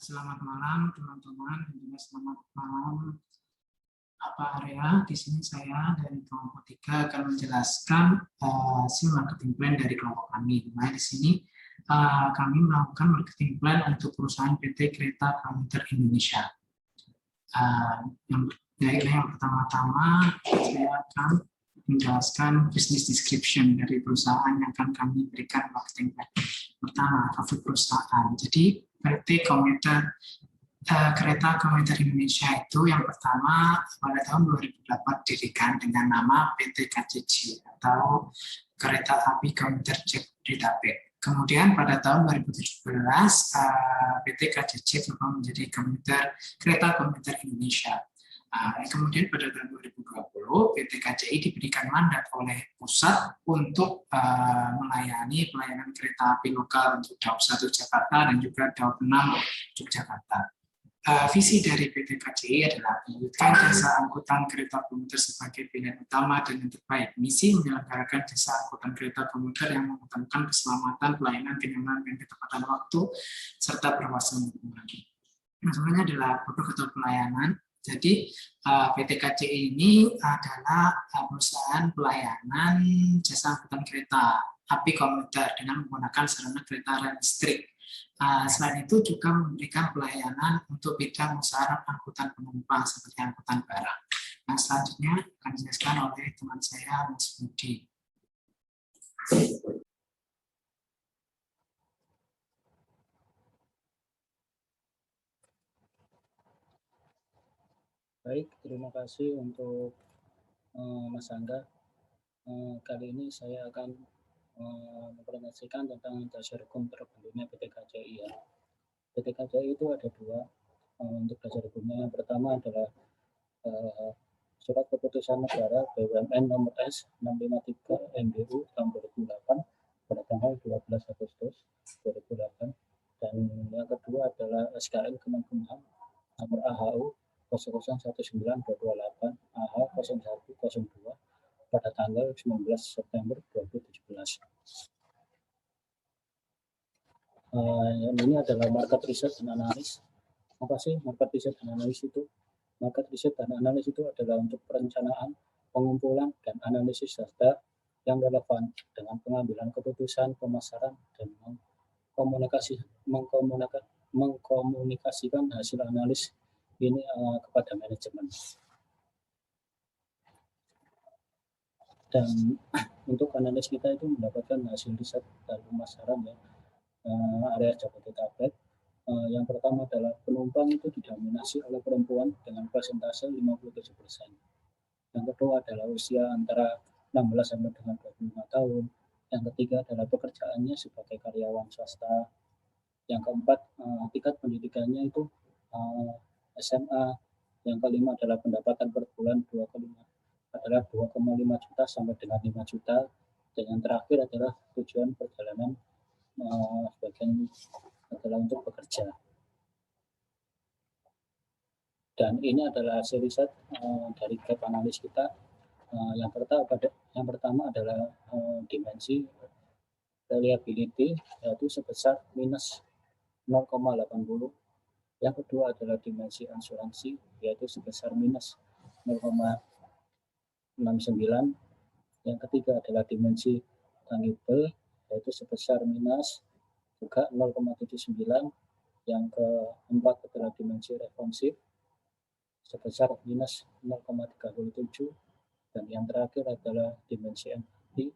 Selamat malam teman-teman, juga selamat malam Pak Arya. Di sini saya dari kelompok 3 akan menjelaskan hasil marketing plan dari kelompok kami. Nah, di sini kami melakukan marketing plan untuk perusahaan PT Kereta Komuter Indonesia. Yang pertama-tama saya akan menjelaskan business description dari perusahaan yang akan kami berikan marketing plan. Pertama, profil perusahaan. Jadi PT Komuter Kereta Komuter Indonesia itu yang pertama pada tahun 2008 didirikan dengan nama PT KCJ atau Kereta Api Komuter Jabodetabek. Kemudian pada tahun 2017 PT KCJ berubah menjadi Kereta Komuter Indonesia. Kemudian pada tahun 2020 PT KCI diberikan mandat oleh pusat untuk melayani pelayanan kereta api lokal untuk Daup 1 Jakarta dan juga Daup 6 Yogyakarta. Visi dari PT KCI adalah mewujudkan jasa angkutan kereta komuter sebagai pilihan utama dan yang terbaik. Misi menyelenggarakan jasa angkutan kereta komuter yang mengutamakan keselamatan, pelayanan, kenyamanan, dan ketepatan waktu, serta perluasan lingkungan. Nah, sebenarnya adalah produk pelayanan. Jadi PT KCI ini adalah perusahaan pelayanan jasa angkutan kereta api komuter dengan menggunakan sarana kereta rel listrik. Selain itu juga memberikan pelayanan untuk bidang usaha angkutan penumpang seperti angkutan barang. Nah, selanjutnya akan dijelaskan oleh teman saya, Mas Budi. Baik, terima kasih untuk Mas Angga. Kali ini saya akan mempresentasikan tentang dasar hukum terbentuknya PT KCI. Ya. PT KCI itu ada dua untuk dasar hukumnya. Yang pertama adalah Surat Keputusan Negara BUMN nomor S 653 MBU tahun 2008 pada tanggal 12 Agustus 2008. Dan yang kedua adalah SKN Kemenkumham nomor AHU 001928 AH 0102 pada tanggal 19 September 2017. Ini adalah market research dan analis. Apa sih market research dan analis itu? Market research dan analis itu adalah untuk perencanaan, pengumpulan, dan analisis data yang relevan dengan pengambilan keputusan, pemasaran, dan mengkomunikasikan hasil analis ini kepada manajemen. Dan untuk analis kita itu mendapatkan hasil riset dan pemasaran ya, area Jabodetabek. Yang pertama adalah penumpang itu didominasi oleh perempuan dengan persentase 57%. Yang kedua adalah usia antara 16 sampai dengan 25 tahun. Yang ketiga adalah pekerjaannya sebagai karyawan swasta. Yang keempat, tingkat pendidikannya itu SMA. Yang kelima adalah pendapatan per bulan 2,5 juta sampai dengan 5 juta. Dan yang terakhir adalah tujuan perjalanan sebagian adalah untuk bekerja. Dan ini adalah hasil riset dari gap analis kita. Yang pertama adalah dimensi reliability, yaitu sebesar minus 0,80. Yang kedua adalah dimensi asuransi, yaitu sebesar minus 0,69. Yang ketiga adalah dimensi tangible, yaitu sebesar minus juga 0,79. Yang keempat adalah dimensi responsif sebesar minus 0,37. Dan yang terakhir adalah dimensi empati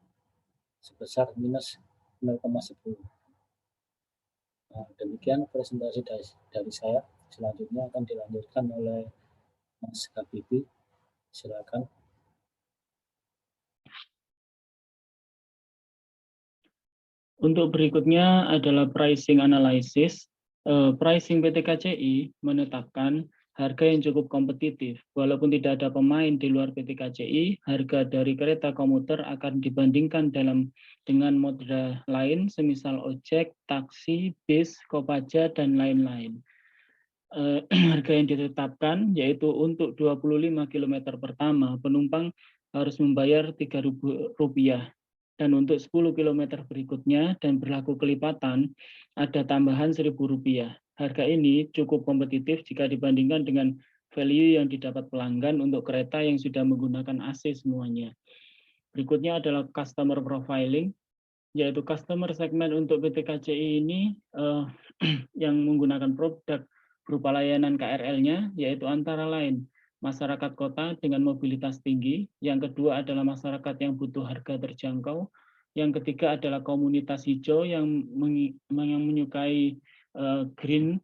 sebesar minus 0,10. Nah, demikian presentasi dari saya. Selanjutnya akan dilanjutkan oleh Mas Habibie. Silakan. Untuk berikutnya adalah pricing analysis. Pricing PT KCI menetapkan harga yang cukup kompetitif. Walaupun tidak ada pemain di luar PT KCI, harga dari kereta komuter akan dibandingkan dengan moda lain, semisal ojek, taksi, bis, kopaja, dan lain-lain. Harga yang ditetapkan yaitu untuk 25 km pertama, penumpang harus membayar Rp3.000. Dan untuk 10 km berikutnya dan berlaku kelipatan, ada tambahan Rp1.000. Harga ini cukup kompetitif jika dibandingkan dengan value yang didapat pelanggan untuk kereta yang sudah menggunakan AC semuanya. Berikutnya adalah customer profiling, yaitu customer segment untuk PT KCI ini yang menggunakan produk berupa layanan KRL-nya, yaitu antara lain masyarakat kota dengan mobilitas tinggi, yang kedua adalah masyarakat yang butuh harga terjangkau, yang ketiga adalah komunitas hijau yang menyukai green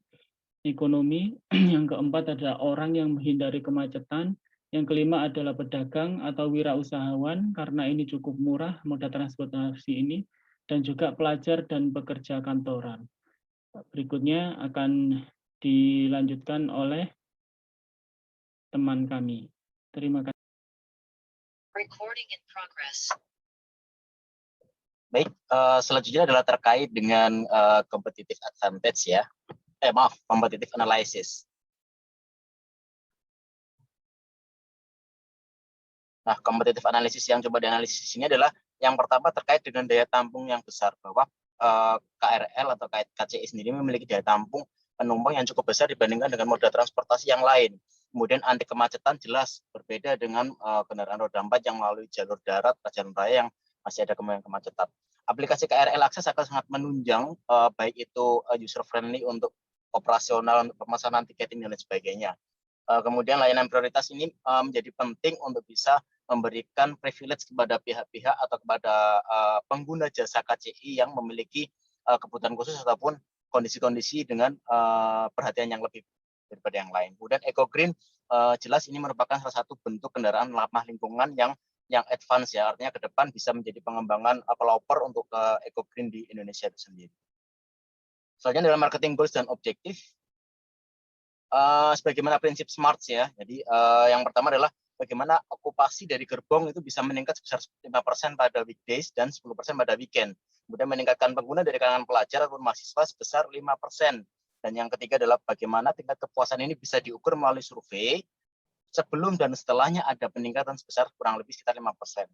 ekonomi, yang keempat adalah orang yang menghindari kemacetan, yang kelima adalah pedagang atau wirausahawan karena ini cukup murah moda transportasi ini, dan juga pelajar dan pekerja kantoran. Berikutnya akan dilanjutkan oleh teman kami. Terima kasih. Recording in progress. Baik, selanjutnya adalah terkait dengan competitive advantage ya. Competitive analysis. Nah, competitive analysis yang coba dianalisis ini adalah yang pertama terkait dengan daya tampung yang besar, bahwa KRL atau KCI sendiri memiliki daya tampung penumpang yang cukup besar dibandingkan dengan moda transportasi yang lain. Kemudian anti kemacetan jelas berbeda dengan kendaraan roda 4 yang melalui jalur darat, jalan raya yang masih ada kemungkinan kemacetan. Aplikasi KRL Akses akan sangat menunjang baik itu user friendly untuk operasional, untuk pemesanan tiketing dan lain sebagainya. Kemudian layanan prioritas ini menjadi penting untuk bisa memberikan privilege kepada pihak-pihak atau kepada pengguna jasa KCI yang memiliki kebutuhan khusus ataupun kondisi-kondisi dengan perhatian yang lebih daripada yang lain. Kemudian Eco Green jelas ini merupakan salah satu bentuk kendaraan ramah lingkungan yang advance ya, artinya ke depan bisa menjadi pengembangan pelopor untuk Eco Green di Indonesia itu sendiri. Selanjutnya dalam marketing goals dan objektif, sebagaimana prinsip SMART ya. Jadi yang pertama adalah bagaimana okupasi dari gerbong itu bisa meningkat sebesar 5% pada weekdays dan 10% pada weekend. Kemudian meningkatkan pengguna dari kalangan pelajar ataupun mahasiswa sebesar 5%. Dan yang ketiga adalah bagaimana tingkat kepuasan ini bisa diukur melalui survei. Sebelum dan setelahnya ada peningkatan sebesar kurang lebih sekitar 5%.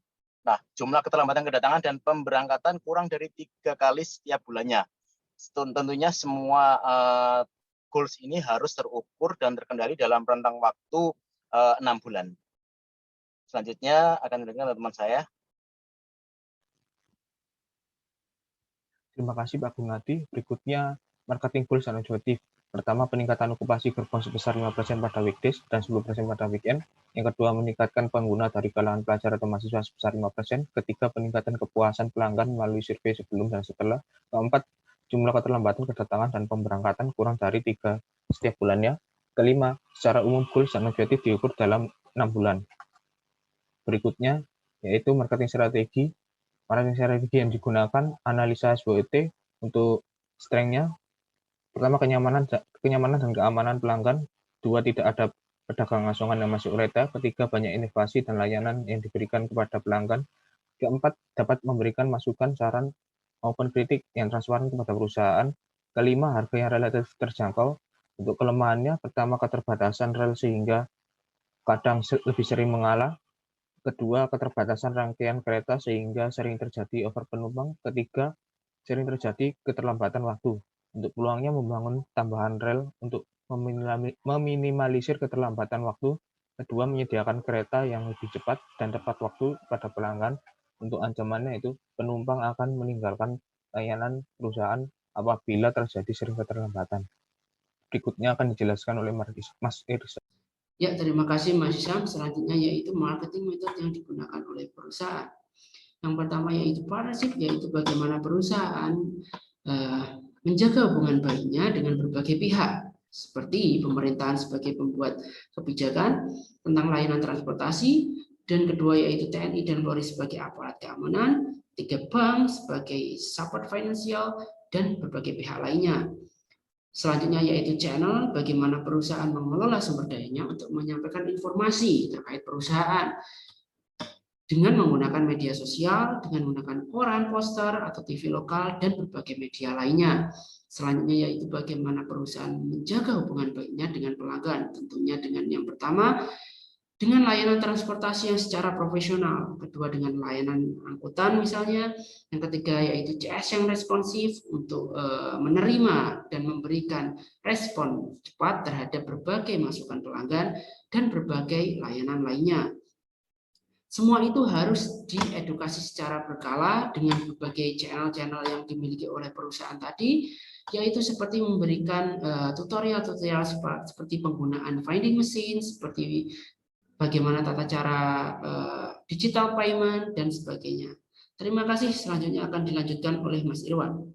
Nah, jumlah keterlambatan kedatangan dan pemberangkatan kurang dari 3 kali setiap bulannya. Tentunya semua goals ini harus terukur dan terkendali dalam rentang waktu 6 bulan. Selanjutnya akan dilanjutkan oleh teman saya. Terima kasih Pak Gunadi. Berikutnya marketing goals dan objektif. Pertama, peningkatan okupasi gerbong sebesar 5% pada weekdays dan 10% pada weekend. Yang kedua, meningkatkan pengguna dari kalangan pelajar atau mahasiswa sebesar 5%. Ketiga, peningkatan kepuasan pelanggan melalui survei sebelum dan setelah. Keempat, jumlah keterlambatan kedatangan dan pemberangkatan kurang dari 3 setiap bulannya. Kelima, secara umum goals dan objektif diukur dalam 6 bulan. Berikutnya, yaitu marketing strategi. Marketing strategi yang digunakan, analisa SWOT untuk strength-nya. Pertama, kenyamanan dan keamanan pelanggan. 2, tidak ada pedagang asongan yang masuk kereta. Ketiga, banyak inovasi dan layanan yang diberikan kepada pelanggan. Keempat, dapat memberikan masukan, saran, maupun kritik yang transparan kepada perusahaan. Kelima, harga yang relatif terjangkau. Untuk kelemahannya, pertama, keterbatasan rel sehingga kadang lebih sering mengalah. Kedua, keterbatasan rangkaian kereta sehingga sering terjadi over penumpang. Ketiga, sering terjadi keterlambatan waktu. Untuk peluangnya membangun tambahan rel untuk meminimalisir keterlambatan waktu. Kedua, menyediakan kereta yang lebih cepat dan tepat waktu pada pelanggan. Untuk ancamannya itu penumpang akan meninggalkan layanan perusahaan apabila terjadi sering keterlambatan. Berikutnya akan dijelaskan oleh Mas Irsa. Ya, terima kasih Mas Isam. Selanjutnya yaitu marketing method yang digunakan oleh perusahaan. Yang pertama yaitu partnership, yaitu bagaimana perusahaan menjaga hubungan baiknya dengan berbagai pihak, seperti pemerintahan sebagai pembuat kebijakan tentang layanan transportasi, dan kedua yaitu TNI dan Polri sebagai aparat keamanan, tiga bank sebagai support finansial, dan berbagai pihak lainnya. Selanjutnya yaitu channel, bagaimana perusahaan mengelola sumber dayanya untuk menyampaikan informasi terkait perusahaan dengan menggunakan media sosial, dengan menggunakan koran, poster, atau TV lokal, dan berbagai media lainnya. Selanjutnya yaitu bagaimana perusahaan menjaga hubungan baiknya dengan pelanggan. Tentunya dengan yang pertama, dengan layanan transportasi yang secara profesional, kedua dengan layanan angkutan misalnya, yang ketiga yaitu CS yang responsif untuk menerima dan memberikan respon cepat terhadap berbagai masukan pelanggan dan berbagai layanan lainnya. Semua itu harus diedukasi secara berkala dengan berbagai channel-channel yang dimiliki oleh perusahaan tadi, yaitu seperti memberikan tutorial-tutorial seperti penggunaan vending machine, seperti bagaimana tata cara digital payment, dan sebagainya. Terima kasih. Selanjutnya akan dilanjutkan oleh Mas Irwan.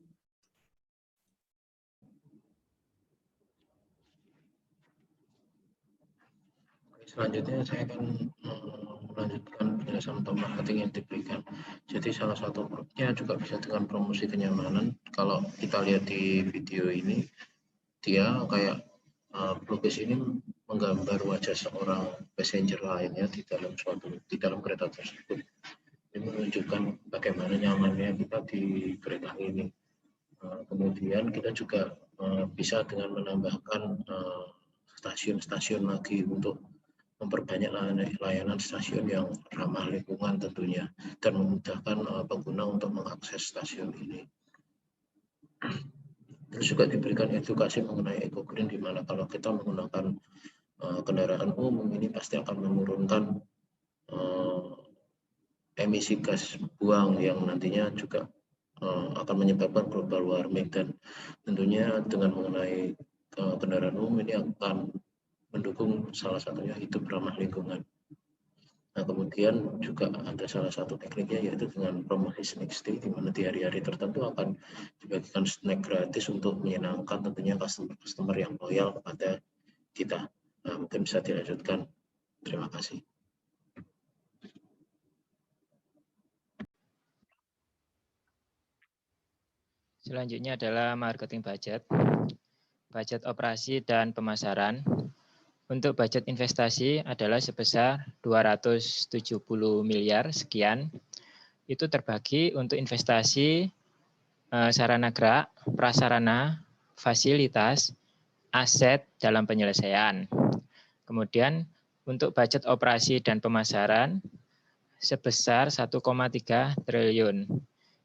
Selanjutnya saya akan melanjutkan penjelasan untuk marketing yang diberikan. Jadi salah satu grupnya juga bisa dengan promosi kenyamanan. Kalau kita lihat di video ini, dia kayak pelukis ini menggambar wajah seorang passenger lainnya di dalam kereta tersebut. Ini menunjukkan bagaimana nyamannya kita di kereta ini. Kemudian kita juga bisa dengan menambahkan stasiun-stasiun lagi untuk memperbanyak layanan stasiun yang ramah lingkungan tentunya, dan memudahkan pengguna untuk mengakses stasiun ini. Terus juga diberikan edukasi mengenai eco-green, di mana kalau kita menggunakan kendaraan umum ini pasti akan menurunkan emisi gas buang yang nantinya juga akan menyebabkan global warming, dan tentunya dengan mengenai kendaraan umum ini akan mendukung salah satunya hidup ramah lingkungan. Nah, kemudian juga ada salah satu tekniknya yaitu dengan promosi snack stay, di mana di hari-hari tertentu akan dibagikan snack gratis untuk menyenangkan tentunya customer yang loyal kepada kita. Nah, mungkin bisa dilanjutkan. Terima kasih. Selanjutnya adalah marketing budget, budget operasi dan pemasaran. Untuk budget investasi adalah sebesar 270 miliar sekian. Itu terbagi untuk investasi sarana gerak, prasarana, fasilitas, aset dalam penyelesaian. Kemudian untuk budget operasi dan pemasaran sebesar 1,3 triliun.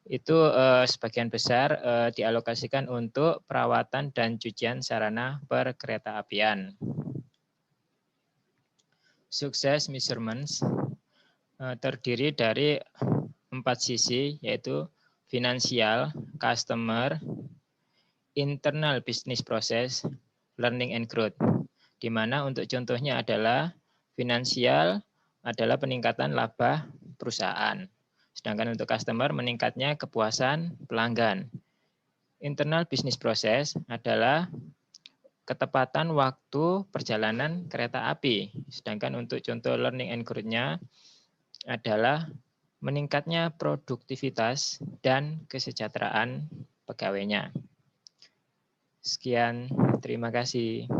Itu sebagian besar dialokasikan untuk perawatan dan cucian sarana perkeretaapian. Sukses measurements terdiri dari 4 sisi, yaitu finansial, customer, internal business process, learning and growth. Di mana untuk contohnya adalah finansial adalah peningkatan laba perusahaan. Sedangkan untuk customer meningkatnya kepuasan pelanggan. Internal business process adalah ketepatan waktu perjalanan kereta api. Sedangkan untuk contoh learning and growth-nya adalah meningkatnya produktivitas dan kesejahteraan pegawainya. Sekian, terima kasih.